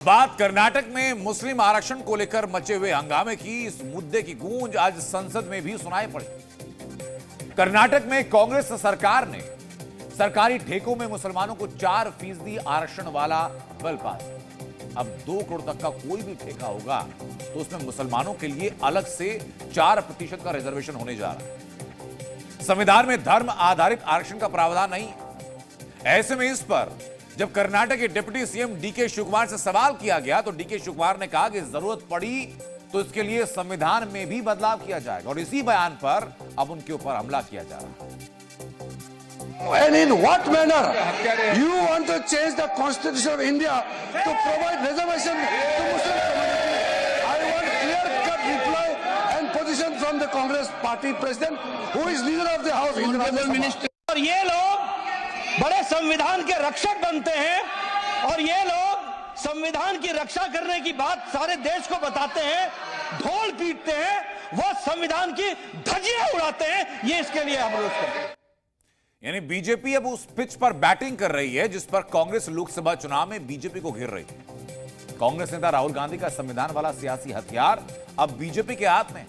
बात कर्नाटक में मुस्लिम आरक्षण को लेकर मचे हुए हंगामे की। इस मुद्दे की गूंज आज संसद में भी सुनाई पड़ी। कर्नाटक में कांग्रेस सरकार ने सरकारी ठेकों में मुसलमानों को 4% आरक्षण वाला बिल पास। अब 2 करोड़ तक का कोई भी ठेका होगा तो उसमें मुसलमानों के लिए अलग से 4% का रिजर्वेशन होने जा रहा है। संविधान में धर्म आधारित आरक्षण का प्रावधान नहीं। ऐसे में इस पर जब कर्नाटक के डिप्टी सीएम डीके शिवकुमार से सवाल किया गया तो डीके शिवकुमार ने कहा कि जरूरत पड़ी तो इसके लिए संविधान में भी बदलाव किया जाएगा और इसी बयान पर अब उनके ऊपर हमला किया जा रहा है। And in what manner you want to change the Constitution of India to provide reservation to Muslim community? I want clear-cut reply and position from the Congress Party President, who is leader of the House. Honorable Minister. और ये लोग बड़े संविधान के रक्षक बनते हैं और ये लोग संविधान की रक्षा करने की बात सारे देश को बताते हैं, ढोल पीटते हैं, वो संविधान की धज्जियां उड़ाते हैं। ये इसके लिए हम रोक करते हैं। यानी बीजेपी अब उस पिच पर बैटिंग कर रही है जिस पर कांग्रेस लोकसभा चुनाव में बीजेपी को घेर रही है। कांग्रेस नेता राहुल गांधी का संविधान वाला सियासी हथियार अब बीजेपी के हाथ में।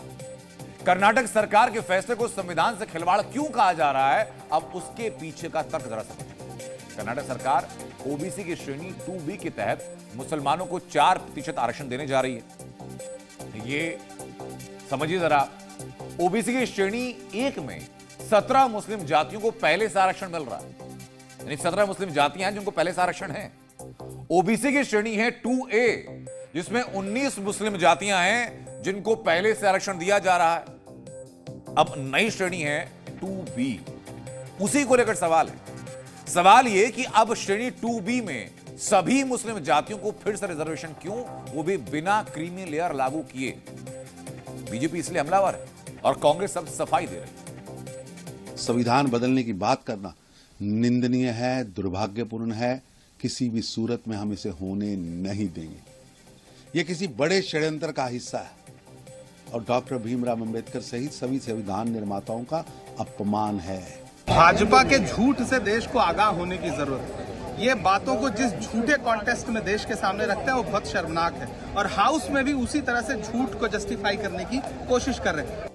कर्नाटक सरकार के फैसले को संविधान से खिलवाड़ क्यों कहा जा रहा है, अब उसके पीछे का तर्क जरा समझिए। कर्नाटक सरकार ओबीसी की श्रेणी 2B के तहत मुसलमानों को 4% आरक्षण देने जा रही है। ये समझिए जरा, ओबीसी की श्रेणी 1 में 17 मुस्लिम जातियों को पहले से आरक्षण मिल रहा है। यानी 17 मुस्लिम जातियां हैं जिनको पहले से आरक्षण है। ओबीसी की श्रेणी है 2A जिसमें 19 मुस्लिम जातियां हैं जिनको पहले से आरक्षण दिया जा रहा है। अब नई श्रेणी है 2B। उसी को लेकर सवाल है। सवाल यह कि अब श्रेणी 2B में सभी मुस्लिम जातियों को फिर से रिजर्वेशन क्यों, वो भी बिना क्रीमी लेयर लागू किए। बीजेपी इसलिए हमलावर है और कांग्रेस अब सफाई दे रही है। संविधान बदलने की बात करना निंदनीय है, दुर्भाग्यपूर्ण है। किसी भी सूरत में हम इसे होने नहीं देंगे। यह किसी बड़े षड्यंत्र का हिस्सा है और डॉक्टर भीमराव अंबेडकर सहित सभी संविधान निर्माताओं का अपमान है। भाजपा के झूठ से देश को आगाह होने की जरूरत है। ये बातों को जिस झूठे कॉन्टेस्ट में देश के सामने रखते हैं वो बहुत शर्मनाक है और हाउस में भी उसी तरह से झूठ को जस्टिफाई करने की कोशिश कर रहे हैं।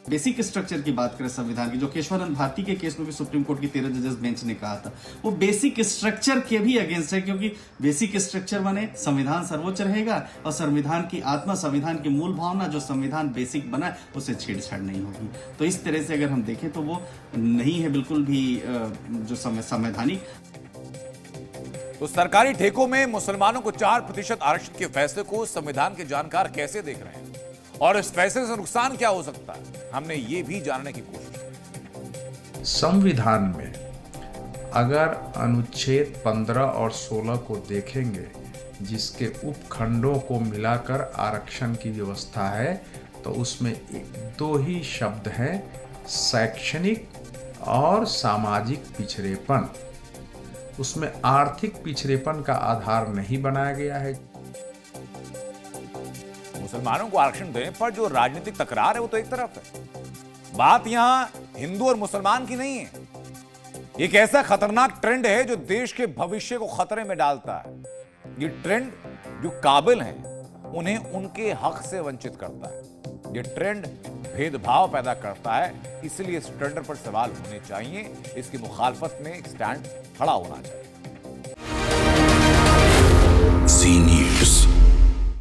बेसिक स्ट्रक्चर की बात करें संविधान की, जो केशवानंद भारती के केस में भी सुप्रीम कोर्ट की 13 जजेस बेंच ने कहा था, वो बेसिक स्ट्रक्चर के भी अगेंस्ट है, क्योंकि बेसिक स्ट्रक्चर माने संविधान सर्वोच्च रहेगा और संविधान की आत्मा, संविधान की मूल भावना जो संविधान बेसिक बना उसे छेड़छाड़ नहीं होगी। तो इस तरह से अगर हम देखें तो वो नहीं है बिल्कुल भी जो संवैधानिक। तो सरकारी ठेकों में मुसलमानों को 4% आरक्षण के फैसले को संविधान के जानकार कैसे देख रहे हैं और इस फैसले से नुकसान क्या हो सकता है, हमने ये भी जानने की कोशिश की। संविधान में अगर अनुच्छेद 15 और 16 को देखेंगे जिसके उपखंडों को मिलाकर आरक्षण की व्यवस्था है तो उसमें 2 ही शब्द हैं, शैक्षणिक और सामाजिक पिछड़ेपन। उसमें आर्थिक पिछड़ेपन का आधार नहीं बनाया गया है। मुसलमानों को आरक्षण देने पर जो राजनीतिक तकरार है वो तो एक तरफ है, बात यहां हिंदू और मुसलमान की नहीं है। एक ऐसा खतरनाक ट्रेंड है जो देश के भविष्य को खतरे में डालता है। ये ट्रेंड जो काबिल हैं उन्हें उनके हक से वंचित करता है। ये ट्रेंड भेदभाव पैदा करता है, इसलिए इस ट्रेंड पर सवाल होने चाहिए, इसकी मुखालफत में एक स्टैंड खड़ा होना चाहिए।